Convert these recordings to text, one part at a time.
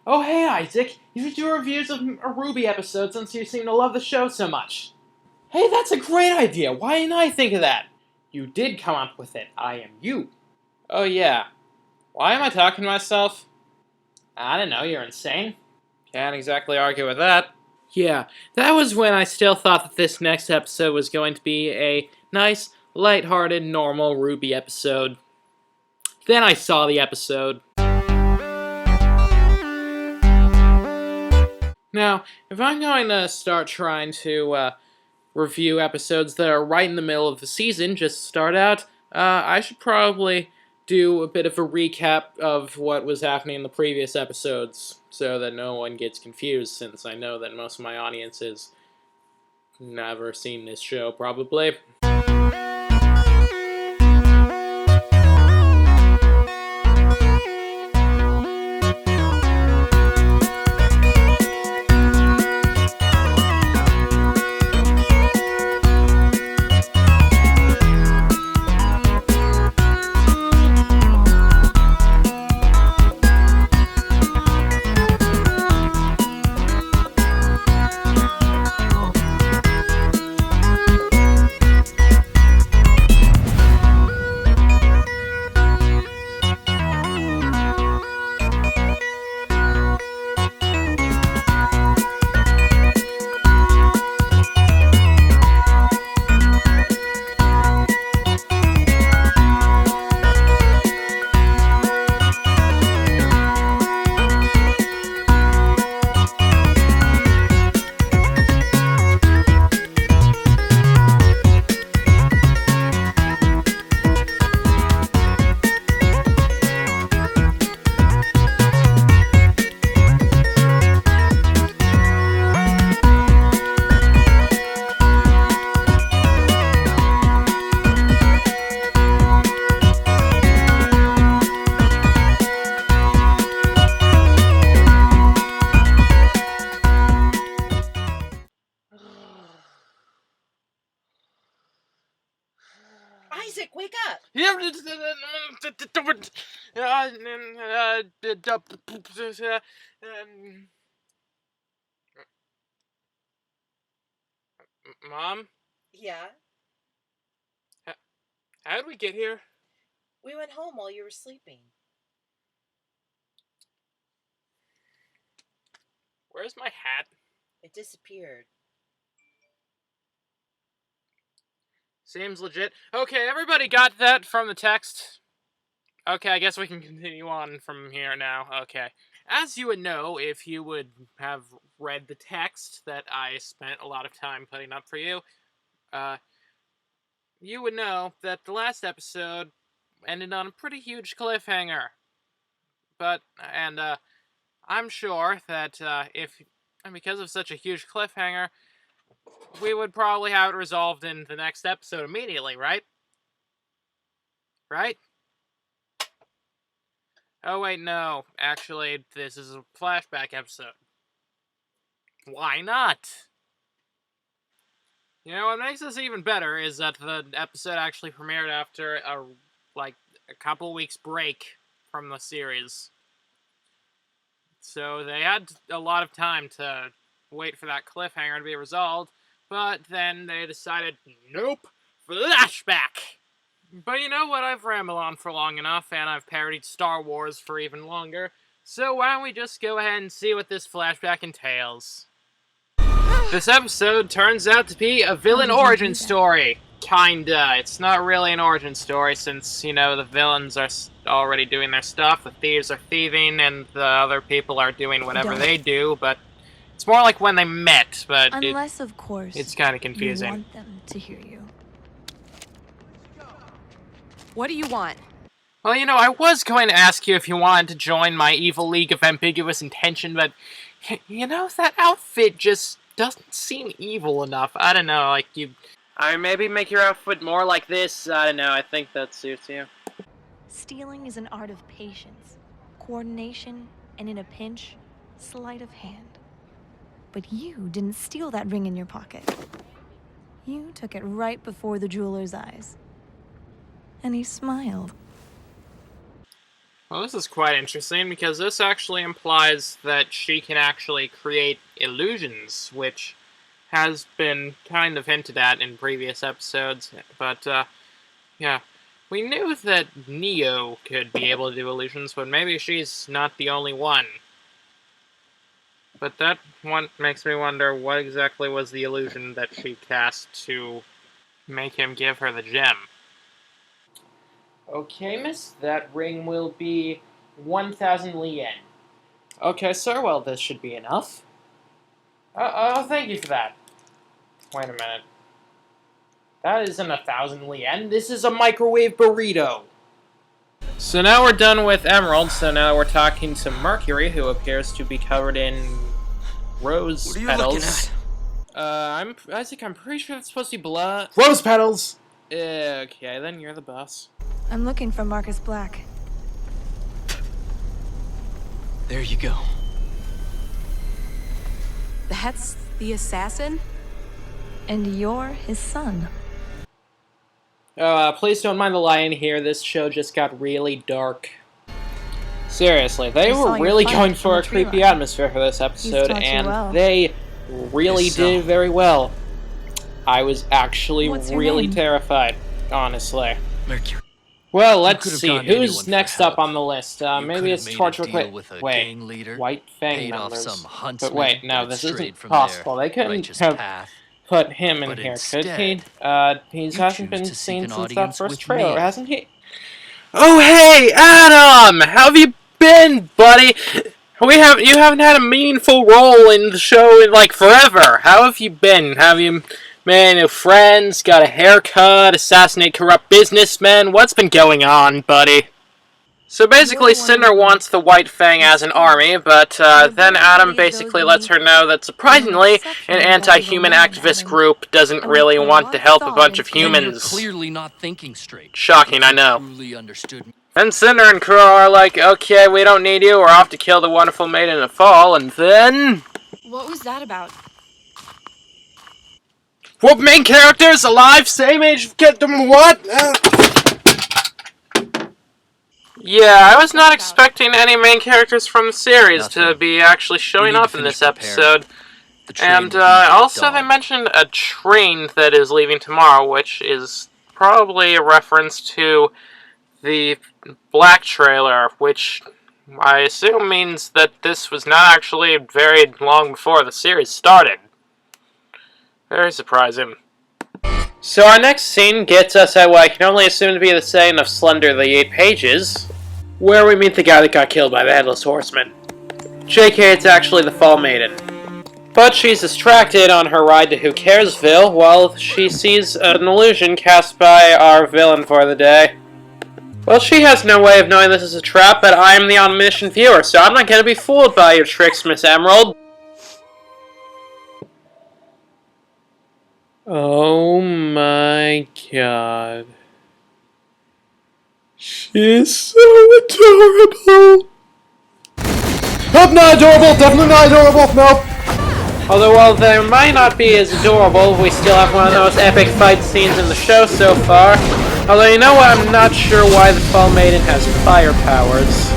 Oh hey Isaac, you should do reviews of RWBY episodes since you seem to love the show so much. Hey, that's a great idea, why didn't I think of that? You did come up with it, I am you. Oh yeah, why am I talking to myself? I don't know, you're insane. Can't exactly argue with that. Yeah, that was when I still thought that this next episode was going to be a nice, lighthearted, normal RWBY episode. Then I saw the episode. Now, if I'm going to start trying to review episodes that are right in the middle of the season, just start out, I should probably do a bit of a recap of what was happening in the previous episodes, so that no one gets confused, since I know that most of my audience has never seen this show, probably. Isaac, wake up! Mom? Yeah? How did we get here? We went home while you were sleeping. Where's my hat? It disappeared. Seems legit. Okay, everybody got that from the text? Okay, I guess we can continue on from here now. Okay. As you would know, if you would have read the text that I spent a lot of time putting up for you, you would know that the last episode ended on a pretty huge cliffhanger. I'm sure that because of such a huge cliffhanger, we would probably have it resolved in the next episode immediately, right? Right? Oh wait, no. Actually, this is a flashback episode. Why not? You know, what makes this even better is that the episode actually premiered after a couple weeks break from the series. So they had a lot of time to wait for that cliffhanger to be resolved, but then they decided, nope, flashback! But you know what, I've rambled on for long enough, and I've parodied Star Wars for even longer, so why don't we just go ahead and see what this flashback entails. This episode turns out to be a villain origin story. Kinda. It's not really an origin story since, you know, the villains are already doing their stuff, the thieves are thieving, and the other people are doing whatever they do, but it's more like when they met, but unless, of course, it's kind of confusing. You want them to hear you. What do you want? Well, you know, I was going to ask you if you wanted to join my evil league of ambiguous intention, but, you know, that outfit just doesn't seem evil enough. I don't know, like, maybe make your outfit more like this. I don't know, I think that suits you. Stealing is an art of patience, coordination, and in a pinch, sleight of hand. But you didn't steal that ring in your pocket. You took it right before the jeweler's eyes. And he smiled. Well, this is quite interesting because this actually implies that she can actually create illusions, which has been kind of hinted at in previous episodes. But, yeah. We knew that Neo could be able to do illusions, but maybe she's not the only one. But that one makes me wonder what exactly was the illusion that she cast to make him give her the gem. Okay, miss, that ring will be 1,000 lien. Okay, sir, well, this should be enough. Oh, thank you for that. Wait a minute. That isn't 1,000 lien, this is a microwave burrito! So now we're done with Emerald, so now we're talking to Mercury, who appears to be covered in rose What are you petals. looking at? Isaac, I'm pretty sure it's supposed to be blood. Rose petals! Okay, then you're the boss. I'm looking for Marcus Black. There you go. That's the assassin? And you're his son. Please don't mind the lion here. This show just got really dark. Seriously, they I saw were your really fight going from for the a tree creepy line. atmosphere for this episode, taught you and well. they really Yes, did so. very well. I was actually What's your really name? terrified, honestly. Mercury. Well, let's could've see. gone to anyone Who's for next help. up on the list? You Maybe could've it's made a Torture deal with a gang leader, White Fang paid off members. some huntsman, But wait, no, but this strayed isn't from possible. their They couldn't righteous have path. put him in But here, could he? instead, He you hasn't choose been to seek seen an since that audience first with trailer, me. hasn't he? Oh, hey, Adam! How have you been, buddy? You haven't had a meaningful role in the show in, like, forever. How have you been? Have you made new friends, got a haircut, assassinated corrupt businessmen? What's been going on, buddy? So basically, You're the one Cinder who wants the White Fang as an army, but then Adam basically lets her know that surprisingly, an anti-human activist group doesn't really want to help a bunch of Then you're humans. clearly not thinking straight. Shocking, If I you know. truly understood me. And Cinder and Crow are like, okay, we don't need you, we're off to kill the wonderful maiden of fall, and then... What was that about? What main characters? Alive? Same age? Get them what? Yeah, I was not expecting any main characters from the series to Nothing. be actually showing need to up in this finish preparing. episode. The train And will be at also they dawn. mentioned a train that is leaving tomorrow, which is probably a reference to the Black trailer, which I assume means that this was not actually very long before the series started. Very surprising. So our next scene gets us at what I can only assume to be the setting of Slender the 8 Pages, where we meet the guy that got killed by the Headless Horseman. JK, it's actually the Fall Maiden. But she's distracted on her ride to Who Caresville while she sees an illusion cast by our villain for the day. Well, she has no way of knowing this is a trap, but I am the omniscient viewer, so I'm not going to be fooled by your tricks, Miss Emerald. Oh my god. She is so adorable. Nope, not adorable! Definitely not adorable! Nope! Although, while they might not be as adorable, we still have one of the most epic fight scenes in the show so far. Although, you know what? I'm not sure why the Fall Maiden has fire powers.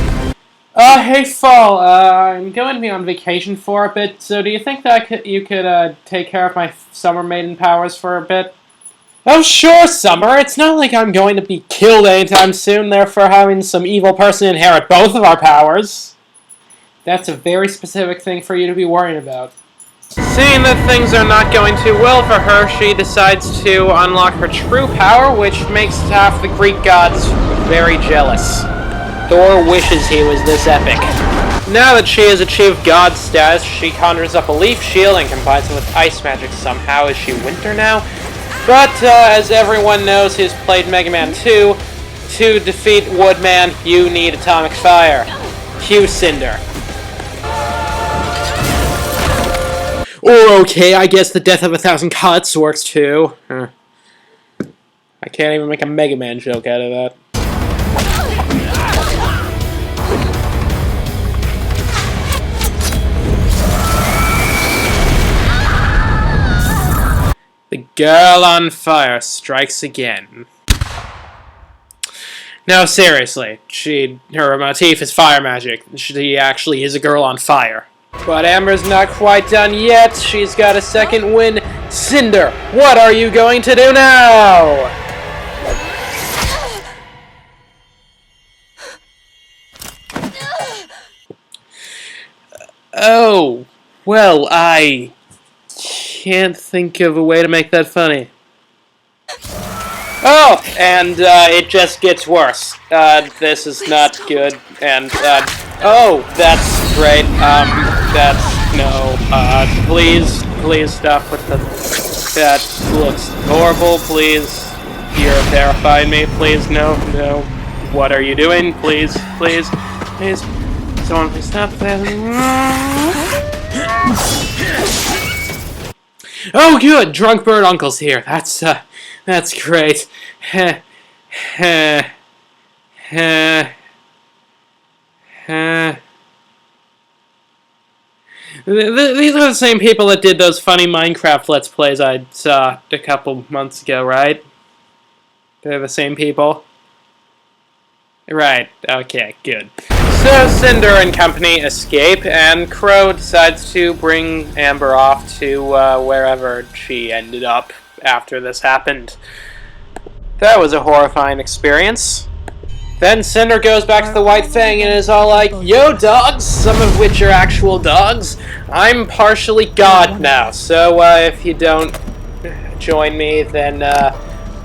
Hey Fall, I'm going to be on vacation for a bit, so do you think that you could take care of my Summer Maiden powers for a bit? Oh sure, Summer, it's not like I'm going to be killed anytime soon, therefore having some evil person inherit both of our powers. That's a very specific thing for you to be worried about. Seeing that things are not going too well for her, she decides to unlock her true power, which makes half the Greek gods very jealous. Thor wishes he was this epic. Now that she has achieved god status, she conjures up a leaf shield and combines it with ice magic somehow. Is she Winter now? But as everyone knows who's played Mega Man 2, to defeat Woodman, you need atomic fire. Cue Cinder. Or okay, I guess the death of 1,000 cuts works too. I can't even make a Mega Man joke out of that. The girl on fire strikes again. No, seriously. Her motif is fire magic. She actually is a girl on fire. But Amber's not quite done yet. She's got a second win. Cinder, what are you going to do now? Oh, well, I can't think of a way to make that funny. Oh, and it just gets worse. This is not good, and oh, that's great. Please stop with the. That looks horrible. Please, you're terrifying me. Please, no. What are you doing? Please. Someone please stop that. Oh, good! Drunk bird uncle's here. That's great. These are the same people that did those funny Minecraft Let's Plays I saw a couple months ago, right? They're the same people? Right, okay, good. So Cinder and company escape, and Crow decides to bring Amber off to wherever she ended up after this happened. That was a horrifying experience. Then Cinder goes back to the White Fang and is all like, "Yo, dogs, some of which are actual dogs. I'm partially God now, so if you don't join me, then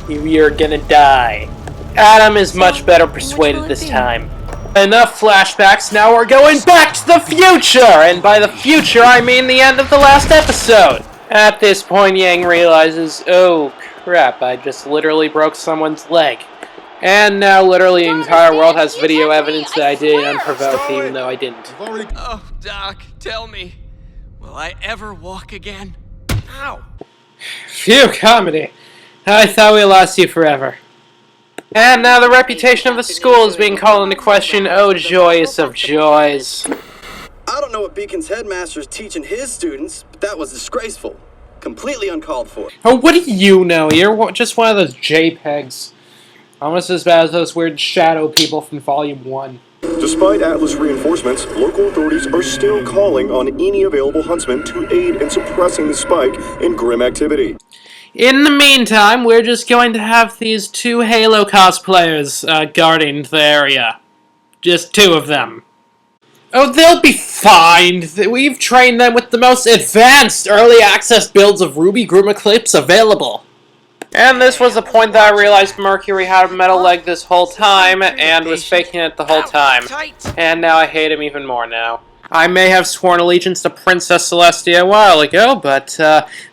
you're gonna die." Adam is much better persuaded this time. Enough flashbacks, now we're going back to the future! And by the future, I mean the end of the last episode! At this point, Yang realizes, oh crap, I just literally broke someone's leg. And now literally the entire world has video evidence that I did it unprovoked, even though I didn't. Oh, Doc, tell me, will I ever walk again? Ow! Phew, comedy. I thought we lost you forever. And now the reputation of the school is being called into question. Oh, joyous of joys. I don't know what Beacon's headmaster's teaching his students, but that was disgraceful. Completely uncalled for. Oh, what do you know? You're just one of those JPEGs. Almost as bad as those weird shadow people from Volume 1. Despite Atlas reinforcements, local authorities are still calling on any available huntsmen to aid in suppressing the spike in grim activity. In the meantime, we're just going to have these 2 Halo cosplayers guarding the area. Just 2 of them. Oh, they'll be fine. We've trained them with the most advanced early access builds of RWBY Gruma clips available. And this was the point that I realized Mercury had a metal leg this whole time and was faking it the whole time. And now I hate him even more now. I may have sworn allegiance to Princess Celestia a while ago, but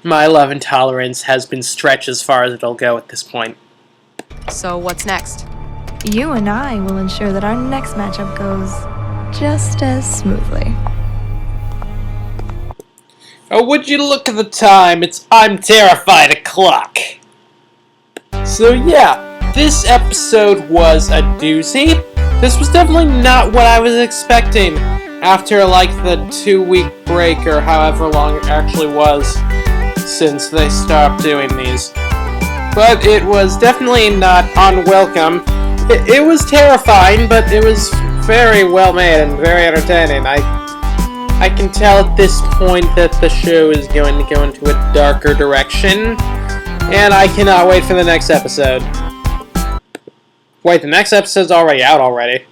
my love and tolerance has been stretched as far as it'll go at this point. So what's next? You and I will ensure that our next matchup goes just as smoothly. Oh, would you look at the time? It's I'm terrified o'clock. So yeah, this episode was a doozy. This was definitely not what I was expecting after like the 2-week break or however long it actually was since they stopped doing these. But it was definitely not unwelcome. It was terrifying, but it was very well made and very entertaining. I can tell at this point that the show is going to go into a darker direction. And I cannot wait for the next episode. Wait, the next episode's already out already.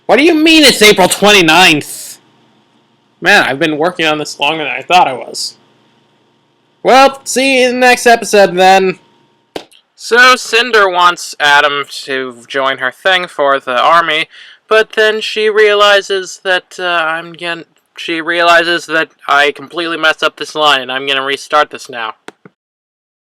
What do you mean it's April 29th? Man, I've been working on this longer than I thought I was. Well, see you in the next episode then. So Cinder wants Adam to join her thing for the army, but then she realizes that I completely messed up this line and I'm gonna restart this now.